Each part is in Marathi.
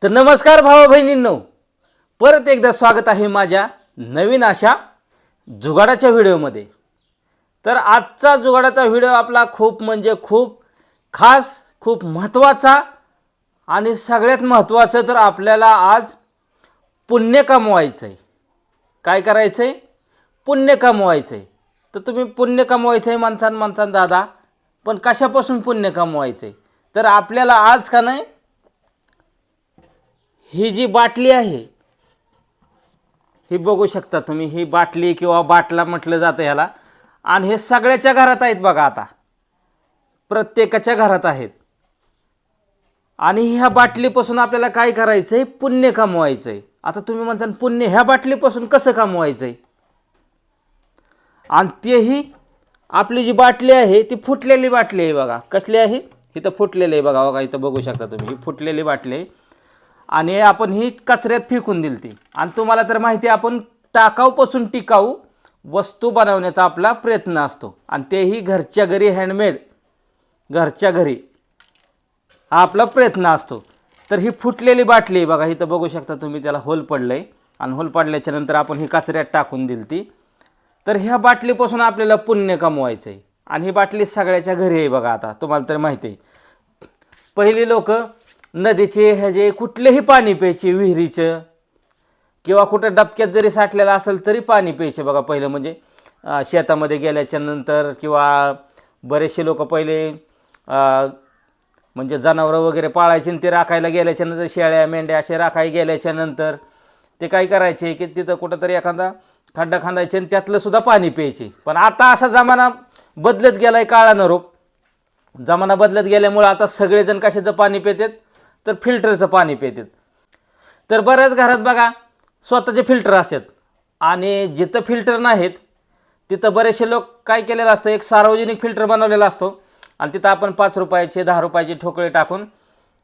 तर नमस्कार भावा बहिणींनो, परत एकदा स्वागत आहे माझ्या नवीन अशा जुगाडाच्या व्हिडिओमध्ये। तर आजचा जुगाडाचा व्हिडिओ आपला खूप म्हणजे खूप खास, खूप महत्त्वाचा आणि सगळ्यात महत्त्वाचं तर आपल्याला आज पुण्य कमवायचं आहे। काय करायचं आहे? पुण्य कमवायचं आहे। तर तुम्ही पुण्य कमवायचं आहे माणसां दादा, पण कशापासून पुण्य कमवायचं आहे? तर आपल्याला आज का नाही, ही जी बाटली आहे ही बघू शकता तुम्ही, ही बाटली किंवा बाटला म्हटलं जातं ह्याला, आणि हे सगळ्याच्या घरात आहेत बघा, आता प्रत्येकाच्या घरात आहेत। आणि ह्या बाटलीपासून आपल्याला काय करायचं आहे? पुण्य कमवायचं आहे। आता तुम्ही म्हणता पुण्य ह्या बाटलीपासून कसं कमवायचं आहे? आणि तेही आपली जी बाटली आहे ती फुटलेली बाटली आहे बघा। कसली आहे? इथं फुटलेली आहे बघा, बघा इथं बघू शकता तुम्ही, ही फुटलेली बाटली आहे आणि आपण ही कचऱ्यात फेकून दिली ती। आणि तुम्हाला तर माहिती आहे, आपण टाकाऊपासून टिकाऊ वस्तू बनवण्याचा आपला प्रयत्न असतो, आणि तेही घरच्या घरी, हँडमेड, घरच्या घरी हा आपला प्रयत्न असतो। तर ही फुटलेली बाटली आहे बघा, इथं बघू शकता तुम्ही, त्याला होल पडलं आहे आणि होल पडल्याच्या नंतर आपण ही कचऱ्यात टाकून दिली ती। तर ह्या बाटलीपासून आपल्याला पुण्य कमवायचं आहे, आणि ही बाटली सगळ्याच्या घरी आहे बघा। आता तुम्हाला तर माहिती आहे, पहिली लोक नदीचे ह्याचे कुठलेही पाणी प्यायचे, विहिरीचं किंवा कुठं डबक्यात जरी साठलेलं असेल तरी पाणी प्यायचे बघा पहिलं। म्हणजे शेतामध्ये गेल्याच्या नंतर किंवा बरेचसे लोक पहिले म्हणजे जनावरं वगैरे पाळायचे, आणि ते राखायला गेल्याच्या नंतर, शेळ्या मेंढ्या असे राखायला गेल्याच्या नंतर ते काय करायचे की तिथं कुठंतरी एखादा खड्डा खांदायचे आणि त्यातलं सुद्धा पाणी प्यायचे। पण आता असा जमाना बदलत गेला आहे, काळानुरूप जमाना बदलत गेल्यामुळे आता सगळेजण कशाचं पाणी पितात? तर फिल्टरचं पाणी पितात। तर बऱ्याच घरात बघा स्वतःचे फिल्टर असतात, आणि जिथं फिल्टर नाहीत तिथं बरेचसे लोक काय केलेलं असतं, एक सार्वजनिक फिल्टर बनवलेला असतो, आणि तिथं आपण 5 रुपयाचे 10 रुपयाचे ठोकळे टाकून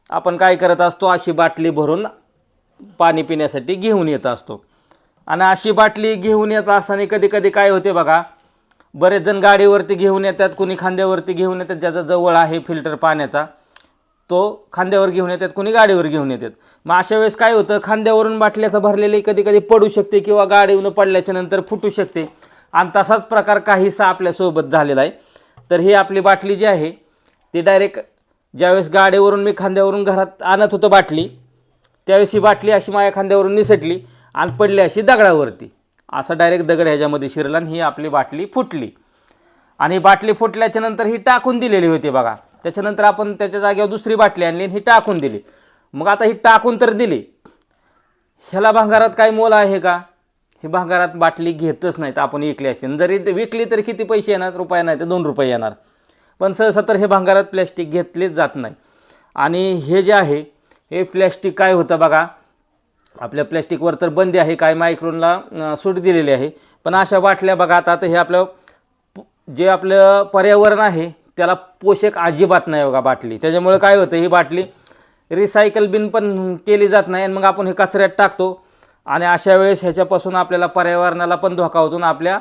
आपण काय करत असतो, अशी बाटली भरून पाणी पिण्यासाठी घेऊन येत असतो। आणि अशी बाटली घेऊन येत असताना कधी कधी काय होते बघा, बरेच जण गाडीवरती घेऊन येतात, कुणी खांद्यावरती घेऊन येतात, ज्याचा जवळ आहे फिल्टर पाण्याचा तो खांद्यावर घेऊन येतात, कुणी गाडीवर घेऊन येतात। मग अशा वेळेस काय होतं, खांद्यावरून बाटल्याचं भरलेली कधी कधी पडू शकते किंवा गाडीवरून पडल्याच्या नंतर फुटू शकते, आणि तसाच प्रकार काहीसा आपल्यासोबत झालेला आहे। तर ही आपली बाटली जी आहे ती डायरेक्ट ज्यावेळेस गाडीवरून मी खांद्यावरून घरात आणत होतो बाटली, त्यावेळेस ही बाटली अशी माझ्या खांद्यावरून निसटली आणि पडली अशी दगडावरती, असं डायरेक्ट दगड ह्याच्यामध्ये शिरला आणि ही आपली बाटली फुटली। आणि ही बाटली फुटल्याच्या नंतर ही टाकून दिलेली होती बघा। त्याच्यानंतर आपण त्याच्या जागेवर दुसरी बाटली आणली आणि ही टाकून दिली। मग आता ही टाकून तर दिली, ह्याला भांगारात काय मोल आहे का? ही भांगारात बाटली घेतच नाहीत, आपण विकली असते, जरी विकली तर किती पैसे येणार? रुपया नाही तर 2 रुपये येणार, पण सहसा तर हे भांगारात प्लॅस्टिक घेतलेच जात नाही। आणि हे जे आहे हे प्लॅस्टिक काय होतं बघा, आपल्या प्लॅस्टिकवर तर बंदी आहे, काय मायक्रोनला सूट दिलेली आहे, पण अशा बाटल्या बघा आता हे आपलं जे आपलं पर्यावरण आहे त्याला पोषक अजिबात नाही बघा बाटली। त्याच्यामुळे काय होतं, ही बाटली रिसायकल बिन पण केली जात नाही, आणि मग आपण हे कचऱ्यात टाकतो, आणि अशा वेळेस ह्याच्यापासून आपल्याला पर्यावरणाला पण धोका होतो, आपल्या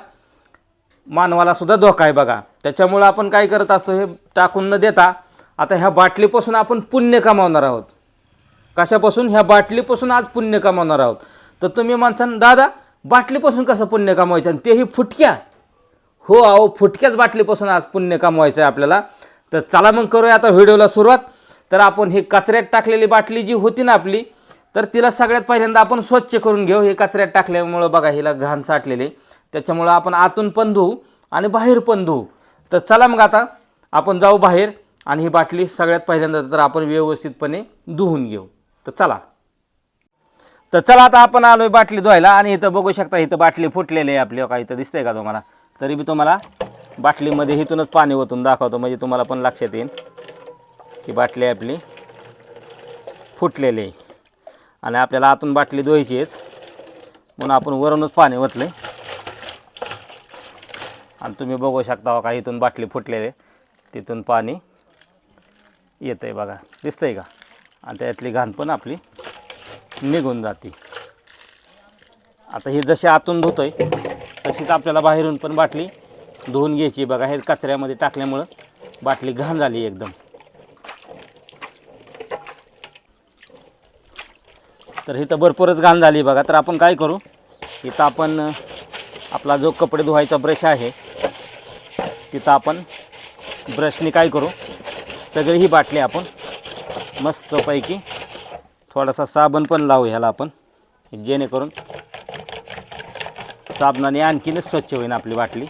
मानवाला सुद्धा धोका आहे बघा। त्याच्यामुळे आपण काय करत असतो, हे टाकून न देता आता ह्या बाटलीपासून आपण पुण्य कमावणार आहोत। कशापासून? ह्या बाटलीपासून आज पुण्य कमावणार आहोत। तर तुम्ही म्हणता दादा बाटलीपासून कसं पुण्य कमवायचं, आणि तेही फुटक्या? हो अहो, फुटक्याच बाटलीपासून आज पुण्य कमवायचं आहे आपल्याला। तर चला मग करूया आता व्हिडिओला सुरुवात। तर आपण ही कचऱ्यात टाकलेली बाटली जी होती ना आपली, तर तिला सगळ्यात पहिल्यांदा आपण स्वच्छ करून घेऊ। हे कचऱ्यात टाकल्यामुळं बघा हिला घाण साठलेली, त्याच्यामुळं आपण आतून पण धुवू आणि बाहेर पण धुवू। तर चला मग आता आपण जाऊ बाहेर, आणि ही बाटली सगळ्यात पहिल्यांदा तर आपण व्यवस्थितपणे धुवून घेऊ। तर चला आता आपण आलोय बाटली धुवायला, आणि इथं बघू शकता इथं बाटली फुटलेली आहे आपली, काय इथं दिसतंय का तुम्हाला? तरी मी तुम्हाला बाटलीमध्ये इथूनच पाणी ओतून दाखवतो, म्हणजे तुम्हाला पण लक्षात येईल की बाटली आपली फुटलेली आहे, आणि आपल्याला आतून बाटली धुवायची आहेच म्हणून आपण वरूनच पाणी ओतलं आहे। आणि तुम्ही बघू शकता का इथून बाटली फुटलेली आहे, तिथून पाणी येतं आहे बघा, दिसतंय का? आणि त्यातली घाण पण आपली निघून जाते। आता ही जशी आतून धुतोय तशीच आपल्याला बाहेरून पण बाटली धुवून घ्यायची बघा। हे कचऱ्यामध्ये टाकल्यामुळं बाटली घाण झाली एकदम। तर इथं भरपूरच घाण झाली बघा. तर आपण काय करू, इथं आपण आपला जो कपडे धुवायचा ब्रश आहे तिथं आपण ब्रशने काय करू, सगळी ही बाटली आपण मस्तपैकी थोडासा साबण पण लावू ह्याला आपण, जेणेकरून साबणाने आणखीनच स्वच्छ होईल आपली बाटली.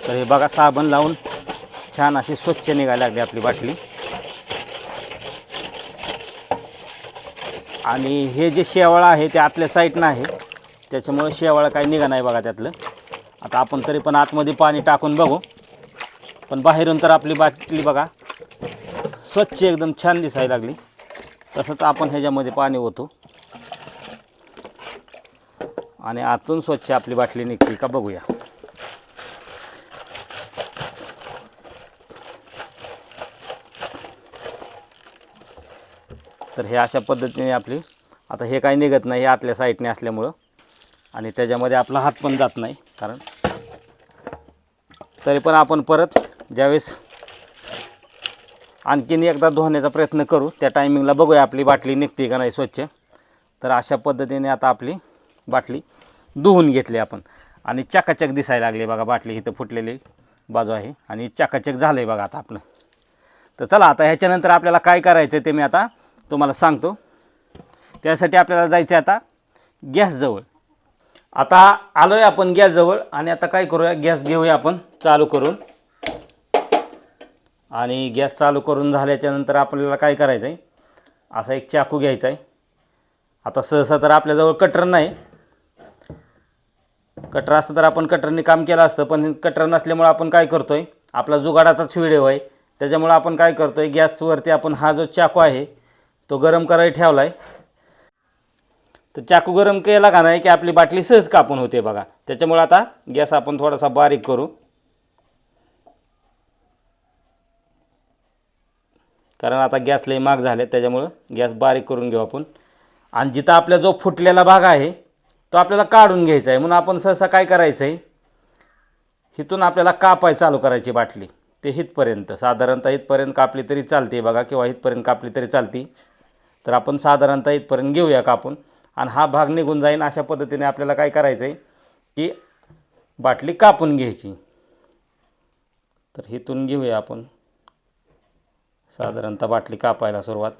तर हे बघा साबण लावून छान अशी स्वच्छ निघायला लागली आपली बाटली. आणि हे जे शेवाळं आहे ते आतल्या साईडनं आहे, त्याच्यामुळे शेवाळं काही निघा नाही बघा त्यातलं. आता आपण तरी पण आतमध्ये पाणी टाकून बघू, पण बाहेरून तर आपली बाटली बघा स्वच्छ एकदम छान दिसायला लागली. तसंच आपण ह्याच्यामध्ये पाणी ओतू आणि आतून स्वच्छ आपली बाटली निघते का बघूया. तर हे अशा पद्धतीने आपली, आता हे काही निघत नाही हे आतल्या साईडने असल्यामुळं, आणि त्याच्यामध्ये आपला हात पण जात नाही. कारण तरी पण आपण परत ज्यावेळेस आणखीन एकदा धुण्याचा प्रयत्न करू, त्या टायमिंगला बघूया आपली बाटली निघते का नाही स्वच्छ. तर अशा पद्धतीने आता आपली बाटली धुवून घेतली आपण आणि चकाचक दिसायला लागली बघा. बाटली इथं फुटलेली बाजू आहे आणि चकाचक झालं आहे बघा आता आपलं. तर चला आता ह्याच्यानंतर आपल्याला काय करायचं ते मी आता तुम्हाला सांगतो. त्यासाठी आपल्याला जायचं आहे आता गॅसजवळ. आता आलो आहे आपण गॅसजवळ आणि आता काय करूया, गॅस घेऊया आपण चालू करून. आणि गॅस चालू करून झाल्याच्यानंतर आपल्याला काय करायचं आहे, असा एक चाकू घ्यायचा आहे. आता सहसा तर आपल्याजवळ कटर नाही, कटर असतं तर आपण कटरने काम केलं असतं, पण कटर नसल्यामुळे आपण काय करतो आहे, आपला जुगाडाचाच व्हिडिओ आहे त्याच्यामुळे आपण काय करतो आहे, गॅसवरती आपण हा जो चाकू आहे तो गरम करायला ठेवला आहे. तर चाकू गरम केला का नाही की आपली बाटली सहज कापून होते बघा. त्याच्यामुळे आता गॅस आपण थोडासा बारीक करू, कारण आता गॅस लई महाग झाले त्याच्यामुळं गॅस बारीक करून घेऊ आपण. आणि जिथं आपला जो फुटलेला भाग आहे तो आपल्याला काढून घ्यायचा आहे. म्हणून आपण सहसा काय करायचं आहे, इथून आपल्याला कापाय चालू करायची बाटली ते इथपर्यंत, साधारणतः इथपर्यंत कापली तरी चालते बघा, किंवा इथपर्यंत कापली तरी चालते. तर आपण साधारणतः इथपर्यंत घेऊया कापून आणि हा भाग निघून जाईल. अशा पद्धतीने आपल्याला काय करायचं आहे की बाटली कापून घ्यायची. तर इथून घेऊया आपण साधारणतः बाटली कापायला सुरुवात.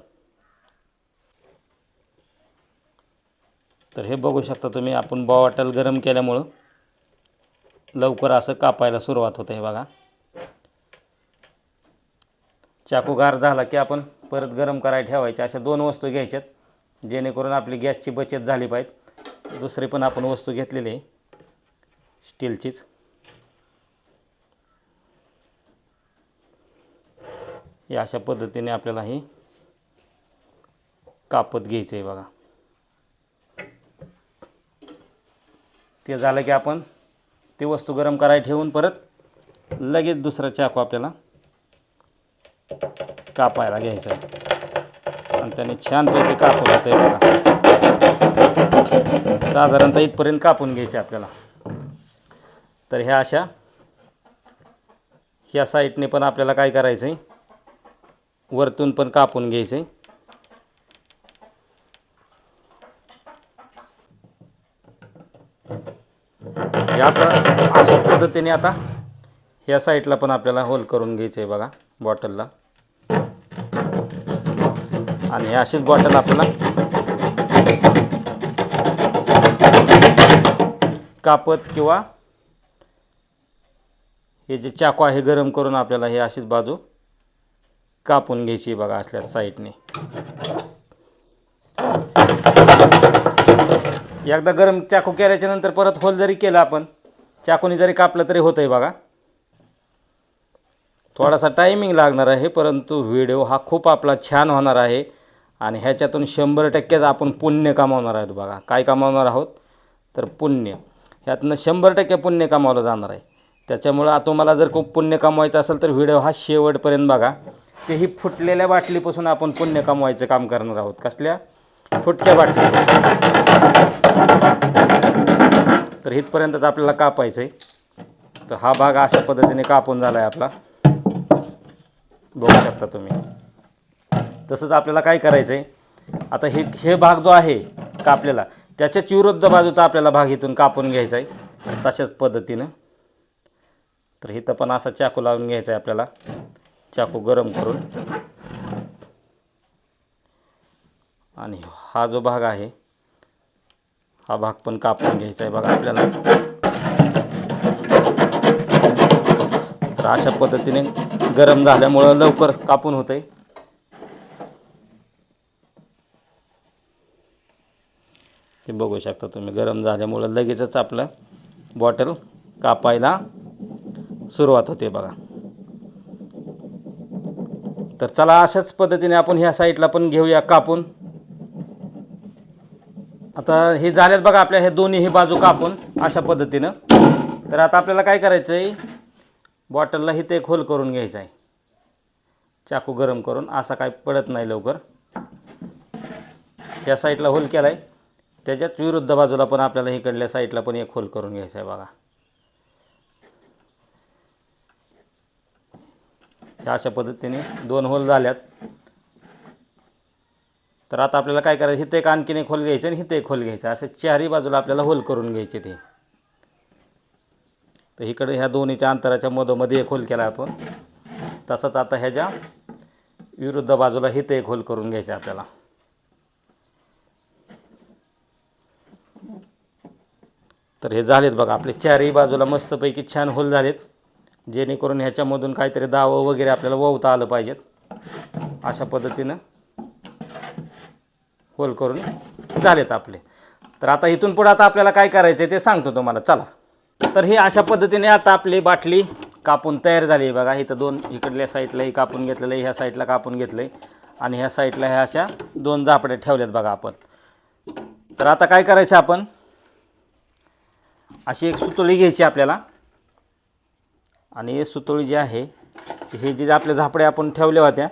तर हे बघू शकता तुम्ही, आपण बॉटल गरम केल्यामुळं लवकर असं कापायला सुरुवात होते बघा. चाकू गार झाला की आपण परत गरम करायला ठेवायचे. अशा दोन वस्तू घ्यायच्यात जेणेकरून आपली गॅसची बचत झाली पाहिजे. दुसरी पण आपण वस्तू घेतलेली आहे स्टीलचीच. या अशा पद्धतीने आपल्याला ही कापत घ्यायचं आहे बघा. ते झालं की आपण ती वस्तू गरम करायला ठेवून परत लगेच दुसरा चाकू आपल्याला कापायला घ्यायचा आहे आणि त्याने छानपैकी कापून होतं आहे बघा. साधारणतः इथपर्यंत कापून घ्यायचे आपल्याला. तर ह्या अशा ह्या साईडने पण आपल्याला काय करायचं आहे, वरतून पण कापून घ्यायचं आहे. आता अशा पद्धतीने आता ह्या साईडला पण आपल्याला होल करून घ्यायचं आहे बघा बॉटलला. आणि हे अशीच बॉटल आपल्याला कापत किंवा हे जे चाकू आहे गरम करून आपल्याला हे अशीच बाजू कापून घ्यायची बघा असल्या साईडने. एकदा गरम चाकू केल्याच्या नंतर परत होल जरी केला आपण, चाकूने जरी कापलं तरी होतं आहे बघा. थोडासा टायमिंग लागणार आहे, परंतु व्हिडिओ हा खूप आपला छान होणार आहे आणि ह्याच्यातून 100%च आपण पुण्य कमावणार आहोत बघा. काय कमावणार आहोत तर पुण्य. ह्यातनं 100% पुण्य कमावलं जाणार आहे. त्याच्यामुळं तुम्हाला जर खूप पुण्य कमवायचं असेल तर व्हिडिओ हा शेवटपर्यंत बघा. तेही फुटलेल्या बाटलीपासून आपण पुण्य कमवायचं काम करणार आहोत. कसल्या? फुटक्या बाटली. तर इथपर्यंतच आपल्याला कापायचं आहे. तर हा भाग अशा पद्धतीने कापून झाला आहे आपला, बघू शकता तुम्ही. तसंच आपल्याला काय करायचं आहे, आता हे भाग जो आहे कापलेला त्याच्याच विरुद्ध बाजूचा आपल्याला भाग इथून कापून घ्यायचा आहे तशाच पद्धतीनं. तर इथं पण असा चाकू लावून घ्यायचा आहे आपल्याला, चाकू गरम करून. आणि हा जो भाग आहे हा भाग पण कापून घ्यायचा आहे बघा आपल्याला. तर अशा पद्धतीने गरम झाल्यामुळं लवकर कापून होतंय. ते बघू शकता तुम्ही, गरम झाल्यामुळं लगेचच आपलं बॉटल कापायला सुरुवात होते बघा. तर चला अशाच पद्धतीने आपण ह्या साईडला पण घेऊया कापून. आता हे झालेत बघा आपल्या हे दोन्ही ही बाजू कापून अशा पद्धतीनं. तर आता आपल्याला काय करायचं आहे, बॉटलला इथे एक होल करून घ्यायचा आहे चाकू गरम करून. असा काय पडत नाही लवकर. ह्या साईडला होल केला आहे, त्याच्याच विरुद्ध बाजूला पण आपल्याला इकडल्या साईडला पण एक होल करून घ्यायचा आहे बघा. ह्या अशा पद्धतीने 2 होल झाल्यात. तर आता आपल्याला काय करायचं, इथं एक आणखीन एक होल घ्यायचं आणि इथं एक होल घ्यायचं, असं चारही बाजूला आपल्याला होल करून घ्यायचे ते. तर इकडे ह्या दोन्हीच्या अंतराच्या मधोमध्ये एक होल केला आपण, तसंच आता ह्याच्या विरुद्ध बाजूला इथं एक होल करून घ्यायचं आपल्याला. तर हे झालेत बघा आपले चारही बाजूला मस्तपैकी छान होल झालेत, जेणेकरून ह्याच्यामधून काहीतरी दावं वगैरे आपल्याला ववता आलं पाहिजेत. अशा पद्धतीनं होल करून झालेत आपले. तर आता इथून पुढे आता आपल्याला काय करायचं आहे ते सांगतो तुम्हाला, चला. तर हे अशा पद्धतीने आता आपली बाटली कापून तयार झाली आहे बघा. इथं 2 इकडल्या साईडलाही कापून घेतलेलं आहे, ह्या साईडला कापून घेतलं आहे आणि ह्या साईडला ह्या अशा 2 झापड्या ठेवल्यात बघा आपण. तर आता काय करायचं, आपण अशी एक सुतळी घ्यायची आपल्याला आणि हे सुतळी जी आहे हे जे आपल्या झापड्या आपण ठेवल्या होत्या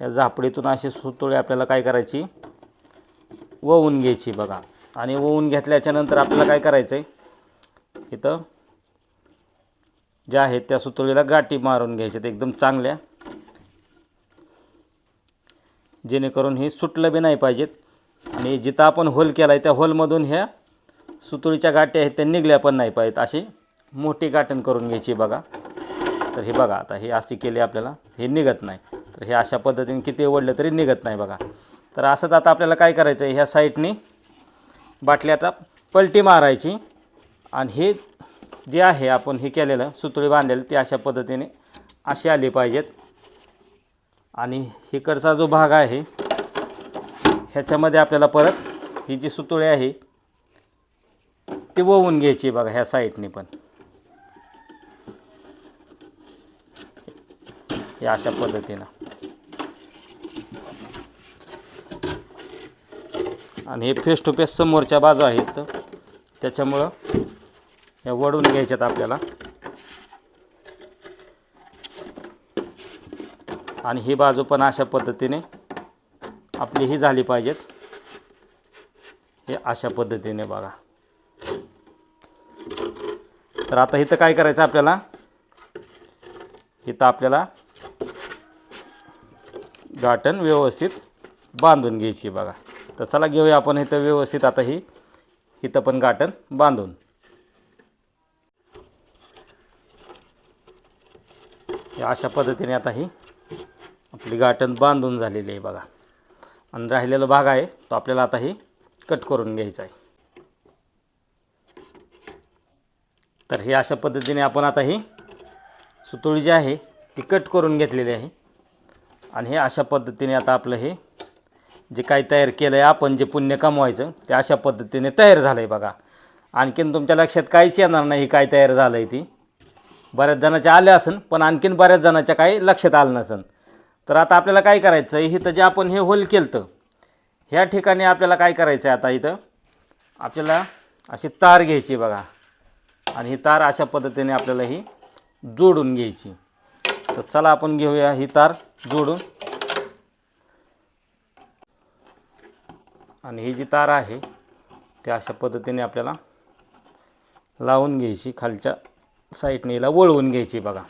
या झापडीतून अशी सुतळी आपल्याला काय करायची, वळवून घ्यायची बघा. आणि वळवून घेतल्याच्या नंतर आपल्याला काय करायचं आहे, इथं ज्या आहेत त्या सुतळीला गाठी मारून घ्यायच्यात एकदम चांगल्या, जेणेकरून हे सुटलं बी नाही पाहिजेत. आणि जिथं आपण होल केला आहे त्या होलमधून ह्या सुतळीच्या गाठी आहेत त्या निघल्या पण नाही पाहिजेत, अशी मोठी गाठण करून घ्यायची बघा. तर हे बघा आता हे अशी केली आपल्याला, हे निघत नाही. तर हे अशा पद्धतीने किती ओढलं तरी निघत नाही बघा. तर असंच आता आपल्याला काय करायचं आहे, ह्या साईडनी बाटल्याचा पलटी मारायची आणि हे जे आहे आपण हे केलेलं सुतळी बांधलेलं ते अशा पद्धतीने अशी आली पाहिजेत. आणि इकडचा जो भाग आहे ह्याच्यामध्ये आपल्याला परत ही जी सुतळी आहे ती वळवून घ्यायची बघा ह्या साईडनी पण, हे अशा पद्धतीनं. आणि हे फेस टू फेस समोरच्या बाजू आहेत त्याच्यामुळं या वळून घ्यायच्यात आपल्याला. आणि ही बाजू पण अशा पद्धतीने आपली ही झाली पाहिजेत, हे अशा पद्धतीने बघा. तर आता इथं काय करायचं आपल्याला, इथं आपल्याला गाठण व्यवस्थित बांधून घ्यायची बघा. तर चला घेऊया आपण इथं व्यवस्थित आता इथं पण गाठण बांधून. अशा पद्धतीने आता ही आपली गाठण बांधून झालेली आहे बघा. आणि राहिलेला भाग आहे तो आपल्याला आता ही कट करून घ्यायचा आहे. तर हे अशा पद्धतीने आपण आता ही सुतळी जी आहे ती कट करून घेतलेली आहे. आणि हे अशा पद्धतीने आता आपलं हे जे काही तयार केलं आहे आपण, जे पुण्य कमवायचं ते अशा पद्धतीने तयार झालं आहे बघा. आणखीन तुमच्या लक्षात काहीच येणार नाही काय तयार झालं आहे ती. बऱ्याच जणांच्या आल्या असेल पण आणखीन बऱ्याच जणांच्या काही लक्षात आलं नसेल. तर आता आपल्याला काय करायचं आहे, इथं जे आपण हे होल केलं ह्या ठिकाणी आपल्याला काय करायचं आहे, आता इथं आपल्याला अशी तार घ्यायची बघा. आणि ही तार अशा पद्धतीने आपल्याला ही जोडून घ्यायची. तर चला आपण घेऊया ही तार जोडून. आणि ही जी तार आहे ती अशा पद्धतीने आपल्याला लावून घ्यायची खालच्या साईडने हिला वळवून घ्यायची बघा.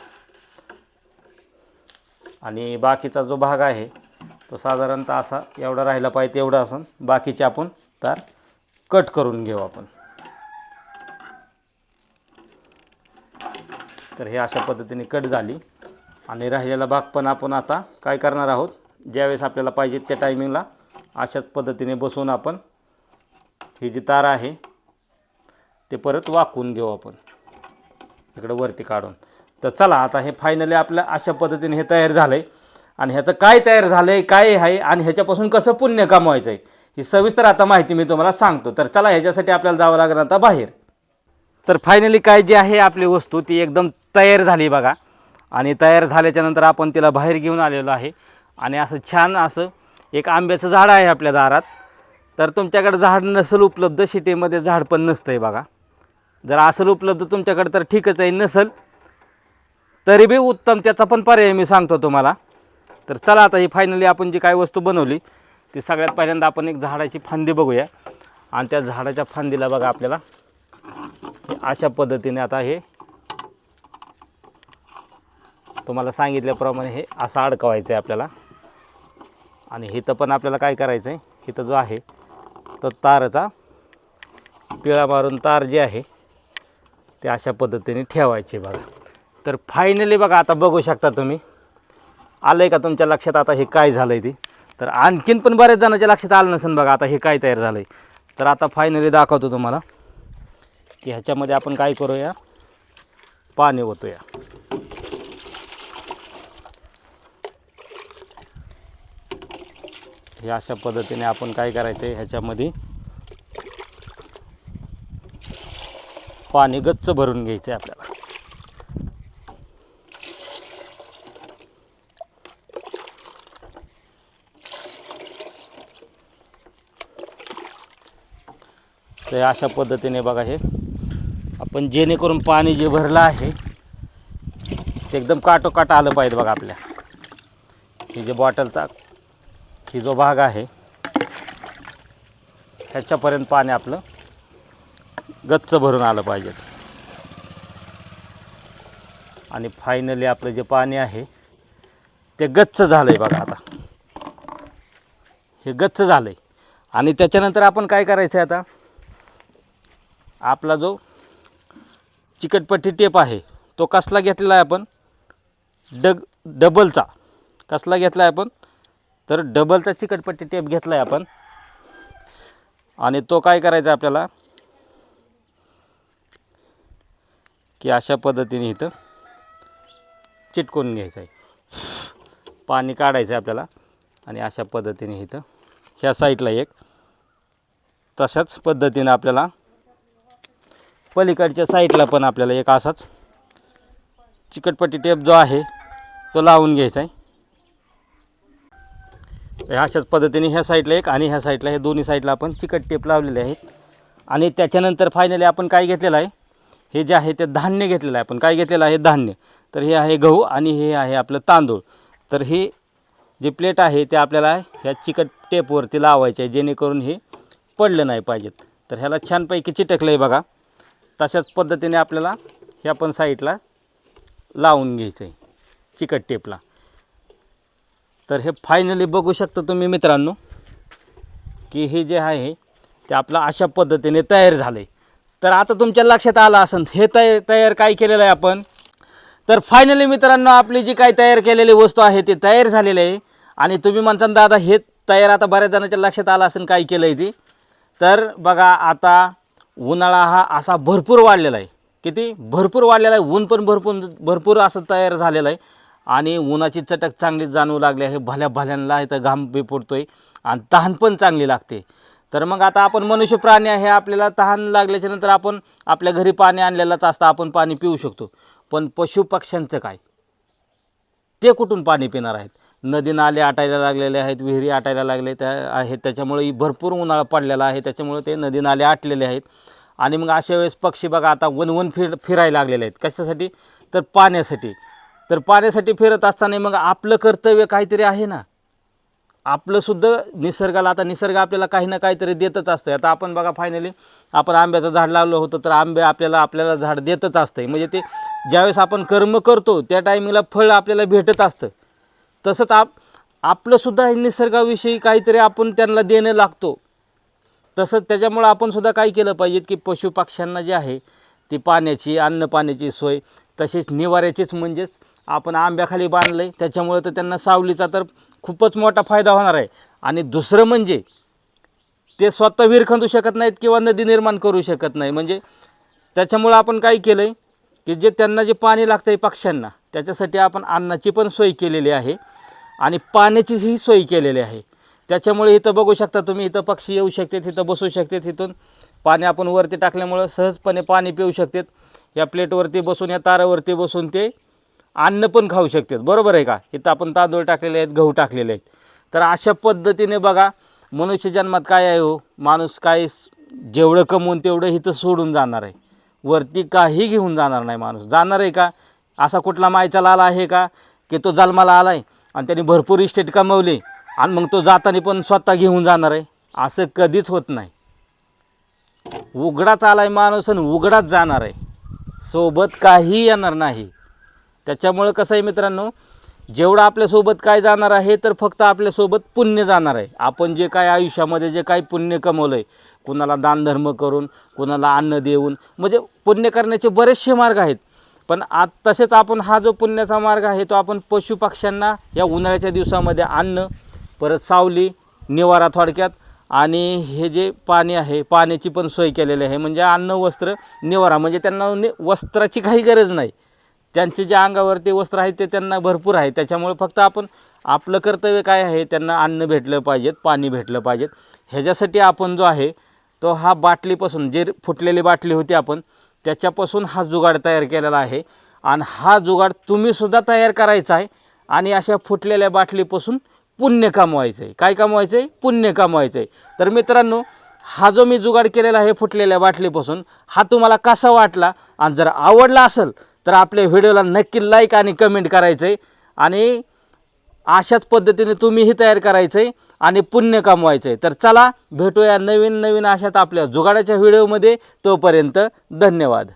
आणि बाकीचा जो भाग आहे तो साधारणतः असा एवढा राहिला पाहिजे तेवढा असून बाकीचे आपण तार कट करून घेऊ आपण. तर हे अशा पद्धतीने कट झाली. आणि राहिलेला भाग पण आपण आता काय करणार आहोत, ज्यावेळेस आपल्याला पाहिजे त्या टायमिंगला अशाच पद्धतीने बसवून आपण ही जी तार आहे ते परत वाकवून घेऊ आपण इकडं वरती काढून. तर चला आता हे फायनली आपल्या अशा पद्धतीने हे तयार झालं आहे. आणि ह्याचं काय तयार झालं आहे, काय आहे आणि ह्याच्यापासून कसं पुण्य कमवायचं आहे ही सविस्तर आता माहिती मी तुम्हाला सांगतो. तर चला ह्याच्यासाठी आपल्याला जावं लागेल आता बाहेर. तर फायनली काय जी आहे आपली वस्तू ती एकदम तयार झाली बघा. आणि तयार झाल्याच्यानंतर आपण तिला बाहेर घेऊन आलेलो आहे. आणि असं छान असं एक आंब्याचं झाड आहे आपल्या दारात. तर तुमच्याकडे झाड नसेल उपलब्ध, सिटीमध्ये झाड पण नसतं आहे बघा. जर असेल उपलब्ध तुमच्याकडे तर ठीकच आहे, नसेल तरी बी उत्तम, त्याचा पण पर्याय मी सांगतो तुम्हाला. तर चला आता ही फायनली आपण जी काय वस्तू बनवली ती सगळ्यात पहिल्यांदा आपण एक झाडाची फांदी बघूया. आणि त्या झाडाच्या फांदीला बघा आपल्याला अशा पद्धतीने आता हे तुम्हाला सांगितल्याप्रमाणे हे असं अडकवायचं आहे आपल्याला. आणि इथं पण आपल्याला काय करायचं आहे, इथं जो आहे तो ताराचा पिळा मारून तार जी आहे ते अशा पद्धतीने ठेवायची बघा. तर फायनली बघा आता बघू शकता तुम्ही, आलं आहे का तुमच्या लक्षात आता हे काय झालं आहे ती. तर आणखीन पण बऱ्याच जणांच्या लक्षात आलं नसेल बघा आता हे काय तयार झालं आहे. तर आता फायनली दाखवतो तुम्हाला की ह्याच्यामध्ये आपण काय करूया, पाणी ओतूया. हे अशा पद्धतीने आपण काय करायचं आहे, ह्याच्यामध्ये पाणी गच्च भरून घ्यायचं आहे आपल्याला. तर अशा पद्धतीने बघा हे आपण जेणेकरून पाणी जे भरलं आहे ते एकदम काटोकाट आलं पाहिजे बघा आपल्या. ही जे बॉटलचा ही जो भाग आहे ह्याच्यापर्यंत पाणी आपलं गच्च भरून आलं पाहिजे. आणि फायनली आपलं जे पाणी आहे ते गच्च झालं आहे बघा. आता हे गच्च झालं आहे. आणि त्याच्यानंतर आपण काय करायचं आहे, आता आपला जो चिकटपट्टी टेप आहे तो कसला घेतलेला आहे आपण, डबलचा. कसला घेतला आहे आपण, तर डबलचा चिकटपट्टी टेप घेतला आहे आपण. आणि तो काय करायचा आपल्याला की अशा पद्धतीने इथं चिटकून घ्यायचं आहे. पाणी काढायचं आहे आपल्याला. आणि अशा पद्धतीने इथं ह्या साईडला एक, तशाच पद्धतीने आपल्याला पलीकडच्या साईडला पण आपल्याला एक असाच चिकटपट्टी टेप जो आहे तो लावून घ्यायचा आहे. अशाच पद्धतीने ह्या साईडला एक आणि ह्या साईडला, हे दोन्ही साईडला आपण चिकट टेप लावलेले आहेत. आणि त्याच्यानंतर फायनली आपण काय घेतलेलं आहे, हे जे आहे ते धान्य घेतलेलं आहे. आपण काय घेतलेलं आहे, धान्य. तर हे आहे गहू आणि हे आहे आपलं तांदूळ. तर हे जे प्लेट आहे ते आपल्याला ह्या चिकट टेपवरती लावायचे आहे, जेणेकरून हे पडलं नाही पाहिजेत. तर ह्याला छानपैकी चिटकलं आहे बघा. तशाच पद्धतीने आपल्याला ह्या पण साईडला लावून घ्यायचं आहे चिकट टेपला. तर हे फायनली बघू शकता तुम्ही मित्रांनो की हे जे आहे ते आपलं अशा पद्धतीने तयार झालं आहे. तर आता तुमच्या लक्षात आलं असेल हे तयार काय केलेलं आहे आपण. तर फायनली मित्रांनो आपली जी काय तयार केलेली वस्तू आहे ती तयार झालेली आहे. आणि तुम्ही म्हणता दादा हे तयार, आता बऱ्याच जणांच्या लक्षात आलं असेल काय केलं आहे ती. तर बघा आता उन्हाळा हा असा भरपूर वाढलेला आहे, किती भरपूर वाढलेला आहे. ऊन पण भरपूर असं तयार झालेलं आहे. आणि उन्हाची चटक चांगलीच जाणवू लागली आहे. भल्याला इथं घाम बी पडतो आहे आणि तहान पण चांगली लागते. तर मग आता आपण मनुष्य प्राणी आहे, आपल्याला तहान लागल्याच्या नंतर आपण आपल्या घरी पाणी आणलेलंच असतं, आपण पाणी पिऊ शकतो. पण पशुपक्ष्यांचं काय, ते कुठून पाणी पिणार आहेत. नदी नाले आटायला लागलेले आहेत, विहिरी आटायला लागले आहेत. त्याच्यामुळे भरपूर उन्हाळा पडलेला आहे, त्याच्यामुळे ते नदी नाले आटलेले आहेत. आणि मग अशा वेळेस पक्षी बघा आता वन फिरायला लागलेले आहेत. कशासाठी, तर पाण्यासाठी. तर पाण्यासाठी फिरत असताना मग आपलं कर्तव्य काहीतरी आहे ना, आपलंसुद्धा निसर्गाला. आता निसर्ग आपल्याला काही ना काहीतरी देतच असतं. आता आपण बघा फायनली आपण आंब्याचं झाड लावलं होतं, तर आंबे आपल्याला झाड देतच असतं. म्हणजे ते ज्यावेळेस आपण कर्म करतो त्या टायमिंगला फळ आपल्याला भेटत असतं, तसंच आपलंसुद्धा निसर्गाविषयी काहीतरी आपण त्यांना देणं लागतो. तसंच त्याच्यामुळं आपण सुद्धा काय केलं पाहिजे की पशुपक्ष्यांना जे आहे ती पाण्याची, अन्न पाण्याची सोय, तसेच निवाऱ्याचीच, म्हणजेच आपण आंब्याखाली बांधलं आहे त्याच्यामुळं तर त्यांना सावलीचा तर खूपच मोठा फायदा होणार आहे. आणि दुसरं म्हणजे ते स्वतः विहीर खंदू शकत नाहीत किंवा नदी निर्माण करू शकत नाही. म्हणजे त्याच्यामुळं आपण काय केलं आहे की जे त्यांना जे पाणी लागतं आहे पक्ष्यांना, त्याच्यासाठी आपण अन्नाची पण सोय केलेली आहे आणि पाण्याचीही सोय केलेली आहे. त्याच्यामुळे इथं बघू शकता तुम्ही, इथं पक्षी येऊ शकतात, इथं बसू शकतात, इथून पाणी आपण वरती टाकल्यामुळं सहजपणे पाणी पिऊ शकतात. या प्लेटवरती बसून, या तारावरती बसून ते अन्न पण खाऊ शकतात. बरोबर आहे का? इथं आपण तांदूळ टाकलेले आहेत, गहू टाकलेले आहेत. तर अशा पद्धतीने बघा, मनुष्य जन्मात काय आहे हो, माणूस काय जेवढं कमवून तेवढं इथं सोडून जाणार आहे, वरती काही घेऊन जाणार नाही. माणूस जाणार आहे का? असा कुठला मायचा लाला आहे का की तो जन्माला आला आहे आणि त्याने भरपूर इस्टेट कमवली आणि मग तो जाताना पण स्वतः घेऊन जाणार आहे? असं कधीच होत नाही. उघडाच आलाय माणूस आणि उघडाच जाणार आहे, सोबत काही येणार नाही. त्याच्यामुळं कसं आहे मित्रांनो, जेवढं आपल्यासोबत काय जाणार आहे तर फक्त आपल्यासोबत पुण्य जाणार आहे. आपण जे काय आयुष्यामध्ये जे काही पुण्य कमवलं आहे, कुणाला दानधर्म करून, कुणाला अन्न देऊन, म्हणजे पुण्य करण्याचे बरेचसे मार्ग आहेत. पण तसेच आपण हा जो पुण्याचा मार्ग आहे तो आपण पशुपक्ष्यांना या उन्हाळ्याच्या दिवसामध्ये अन्न, परत सावली, निवारा थोडक्यात, आणि हे जे पाणी आहे पाण्याची पण सोय केलेली आहे. म्हणजे अन्न, वस्त्र, निवारा, म्हणजे त्यांना वस्त्राची काही गरज नाही. त्यांचे जे अंगावरती वस्त्र आहे ते त्यांना भरपूर आहे. त्याच्यामुळे फक्त आपण आपलं कर्तव्य काय आहे, त्यांना अन्न भेटलं पाहिजेत, पाणी भेटलं पाहिजेत. ह्याच्यासाठी आपण जो आहे तो हा बाटलीपासून, जे फुटलेली बाटली होती आपण त्याच्यापासून हा जुगाड तयार केलेला आहे. आणि हा जुगाड तुम्हीसुद्धा तयार करायचा आहे आणि अशा फुटलेल्या बाटलीपासून पुण्य कमवायचं आहे. काय कमवायचं आहे? पुण्य कमवायचं आहे. तर मित्रांनो, हा जो मी जुगाड केलेला आहे फुटलेल्या बाटलीपासून, हा तुम्हाला कसा वाटला आणि जर आवडला असेल तर आपल्या व्हिडिओला नक्की लाईक आणि कमेंट करायचं आहे. आणि अशाच पद्धतीने तुम्हीही तयार करायचं आहे आणि पुण्य कमवायचं आहे. तर चला भेटूया नवीन नवीन अशाच आपल्या जुगाडाच्या व्हिडिओमध्ये. तोपर्यंत धन्यवाद.